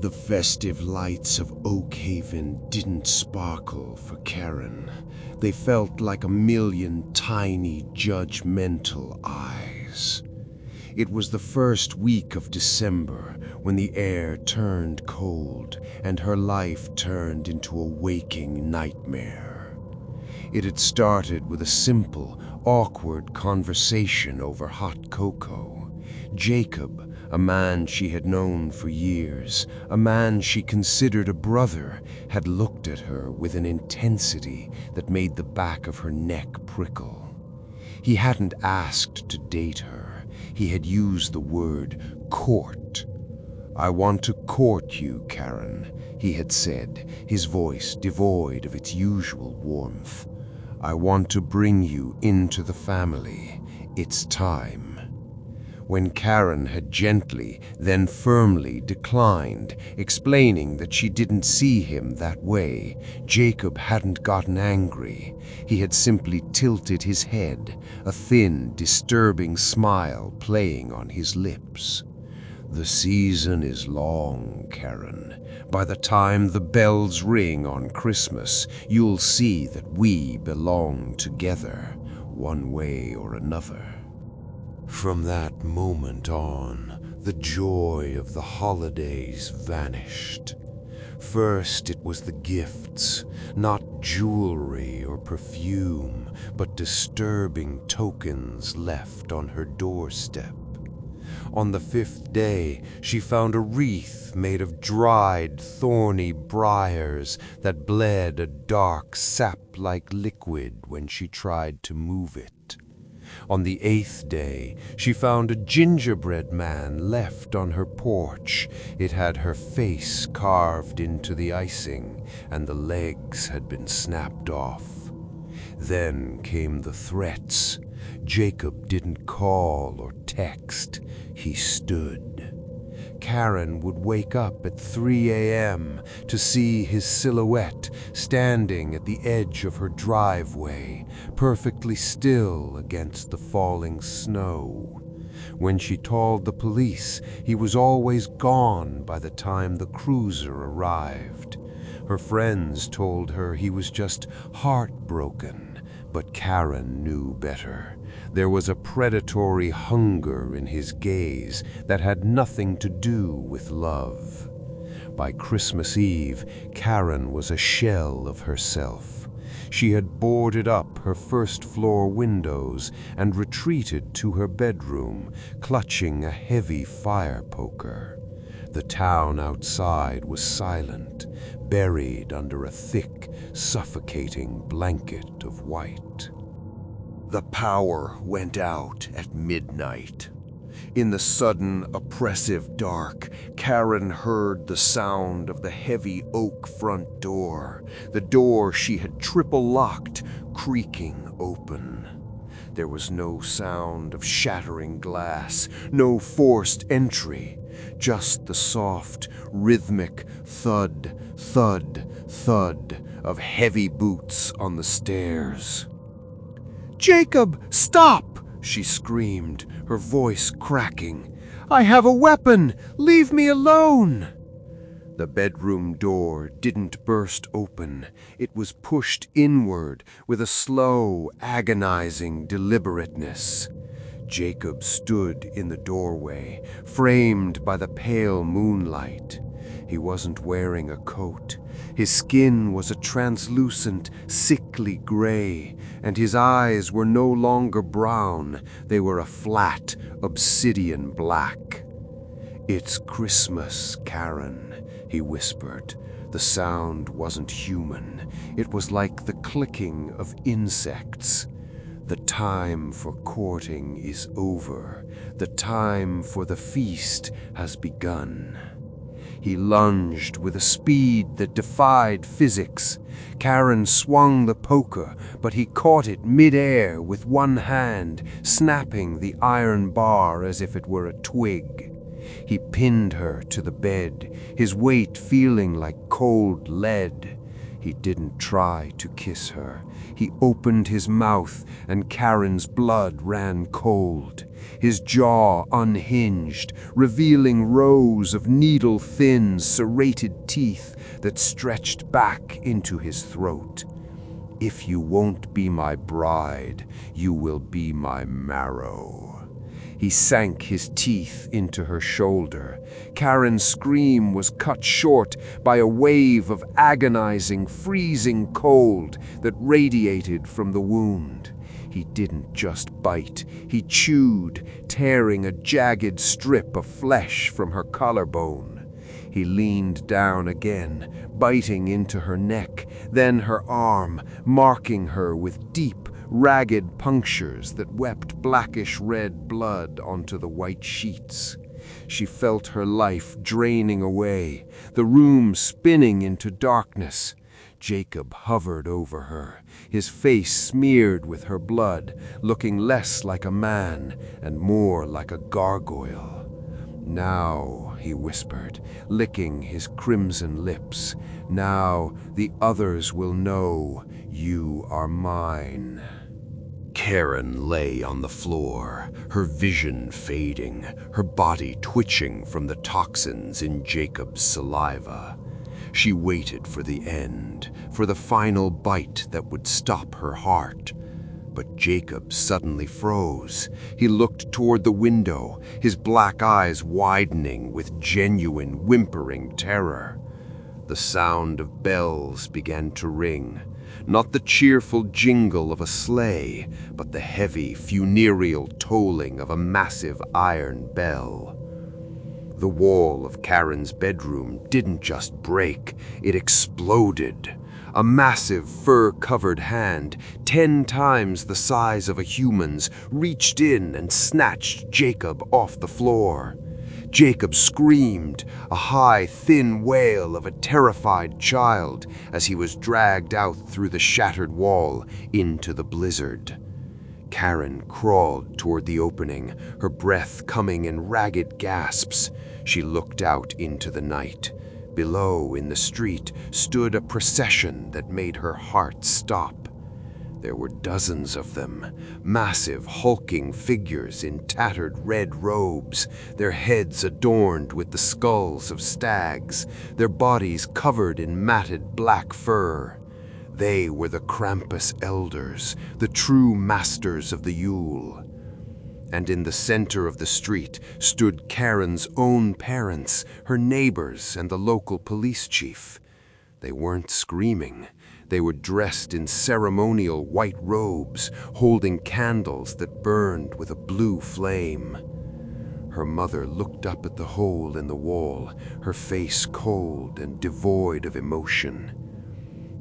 The festive lights of Oakhaven didn't sparkle for Karen. They felt like a million tiny, judgmental eyes. It was the first week of December when the air turned cold and her life turned into a waking nightmare. It had started with a simple, awkward conversation over hot cocoa. Jacob, a man she had known for years, a man she considered a brother, had looked at her with an intensity that made the back of her neck prickle. He hadn't asked to date her. He had used the word court. "I want to court you, Karen," he had said, his voice devoid of its usual warmth. "I want to bring you into the family. It's time." When Karen had gently, then firmly declined, explaining that she didn't see him that way, Jacob hadn't gotten angry. He had simply tilted his head, a thin, disturbing smile playing on his lips. "The season is long, Karen. By the time the bells ring on Christmas, you'll see that we belong together, one way or another." From that moment on, the joy of the holidays vanished. First it was the gifts, not jewelry or perfume, but disturbing tokens left on her doorstep. On the 5th day, she found a wreath made of dried, thorny briars that bled a dark, sap-like liquid when she tried to move it. On the 8th day, she found a gingerbread man left on her porch. It had her face carved into the icing, and the legs had been snapped off. Then came the threats. Jacob didn't call or text. He stood. Karen would wake up at 3 a.m. to see his silhouette standing at the edge of her driveway, perfectly still against the falling snow. When she told the police, he was always gone by the time the cruiser arrived. Her friends told her he was just heartbroken, but Karen knew better. There was a predatory hunger in his gaze that had nothing to do with love. By Christmas Eve, Karen was a shell of herself. She had boarded up her first-floor windows and retreated to her bedroom, clutching a heavy fire poker. The town outside was silent, buried under a thick, suffocating blanket of white. The power went out at midnight. In the sudden, oppressive dark, Karen heard the sound of the heavy oak front door, the door she had triple-locked, creaking open. There was no sound of shattering glass, no forced entry, just the soft, rhythmic thud, thud, thud of heavy boots on the stairs. "Jacob, stop!" she screamed, her voice cracking. "I have a weapon! Leave me alone!" The bedroom door didn't burst open. It was pushed inward with a slow, agonizing deliberateness. Jacob stood in the doorway, framed by the pale moonlight. He wasn't wearing a coat. His skin was a translucent, sickly gray, and his eyes were no longer brown. They were a flat, obsidian black. "It's Christmas, Karen," he whispered. The sound wasn't human. It was like the clicking of insects. "The time for courting is over. The time for the feast has begun." He lunged with a speed that defied physics. Karen swung the poker, but he caught it mid-air with one hand, snapping the iron bar as if it were a twig. He pinned her to the bed, his weight feeling like cold lead. He didn't try to kiss her. He opened his mouth, and Karen's blood ran cold. His jaw unhinged, revealing rows of needle-thin, serrated teeth that stretched back into his throat. "If you won't be my bride, you will be my marrow." He sank his teeth into her shoulder. Karen's scream was cut short by a wave of agonizing, freezing cold that radiated from the wound. He didn't just bite, he chewed, tearing a jagged strip of flesh from her collarbone. He leaned down again, biting into her neck, then her arm, marking her with deep, ragged punctures that wept blackish-red blood onto the white sheets. She felt her life draining away, the room spinning into darkness. Jacob hovered over her, his face smeared with her blood, looking less like a man and more like a gargoyle. "Now," he whispered, licking his crimson lips, "now the others will know you are mine." Karen lay on the floor, her vision fading, her body twitching from the toxins in Jacob's saliva. She waited for the end, for the final bite that would stop her heart. But Jacob suddenly froze. He looked toward the window, his black eyes widening with genuine, whimpering terror. The sound of bells began to ring. Not the cheerful jingle of a sleigh, but the heavy, funereal tolling of a massive iron bell. The wall of Karen's bedroom didn't just break, it exploded. A massive fur-covered hand, 10 times the size of a human's, reached in and snatched Jacob off the floor. Jacob screamed, a high, thin wail of a terrified child, as he was dragged out through the shattered wall into the blizzard. Karen crawled toward the opening, her breath coming in ragged gasps. She looked out into the night. Below, in the street, stood a procession that made her heart stop. There were dozens of them, massive, hulking figures in tattered red robes, their heads adorned with the skulls of stags, their bodies covered in matted black fur. They were the Krampus elders, the true masters of the Yule. And in the center of the street stood Karen's own parents, her neighbors, and the local police chief. They weren't screaming. They were dressed in ceremonial white robes, holding candles that burned with a blue flame. Her mother looked up at the hole in the wall, her face cold and devoid of emotion.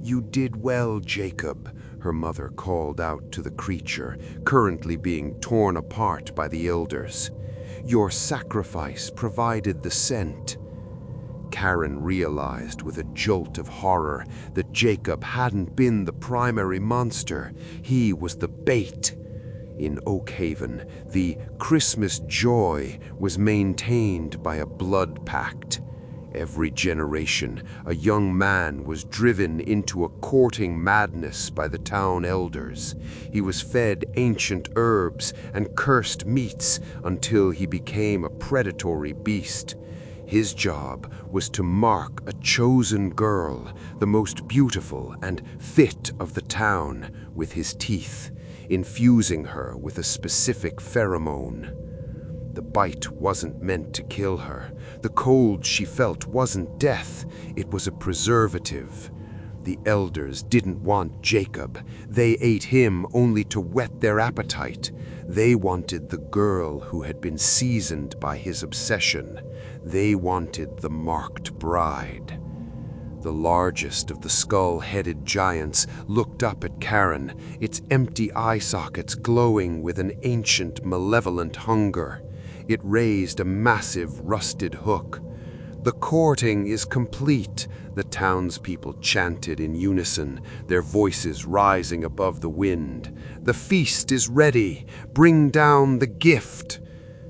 "You did well, Jacob," her mother called out to the creature, currently being torn apart by the elders. "Your sacrifice provided the scent." Karen realized with a jolt of horror that Jacob hadn't been the primary monster. He was the bait. In Oakhaven, the Christmas joy was maintained by a blood pact. Every generation, a young man was driven into a courting madness by the town elders. He was fed ancient herbs and cursed meats until he became a predatory beast. His job was to mark a chosen girl, the most beautiful and fit of the town, with his teeth, infusing her with a specific pheromone. The bite wasn't meant to kill her. The cold she felt wasn't death, it was a preservative. The elders didn't want Jacob. They ate him only to whet their appetite. They wanted the girl who had been seasoned by his obsession. They wanted the marked bride. The largest of the skull-headed giants looked up at Karen, its empty eye sockets glowing with an ancient, malevolent hunger. It raised a massive, rusted hook. "The courting is complete," the townspeople chanted in unison, their voices rising above the wind. "The feast is ready. Bring down the gift."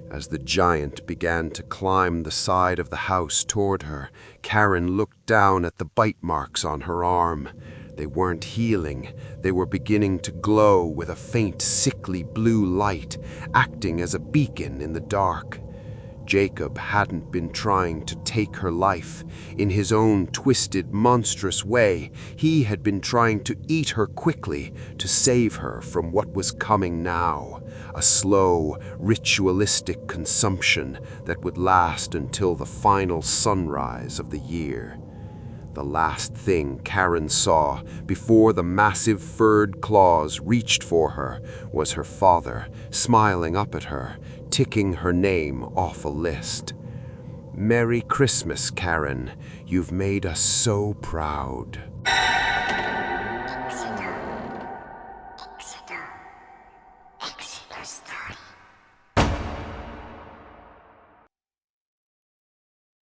As the giant began to climb the side of the house toward her, Karen looked down at the bite marks on her arm. They weren't healing. They were beginning to glow with a faint, sickly blue light, acting as a beacon in the dark. Jacob hadn't been trying to take her life. In his own twisted, monstrous way, he had been trying to eat her quickly, to save her from what was coming now. A slow, ritualistic consumption that would last until the final sunrise of the year. The last thing Karen saw before the massive furred claws reached for her was her father, smiling up at her, ticking her name off a list. "Merry Christmas, Karen. You've made us so proud."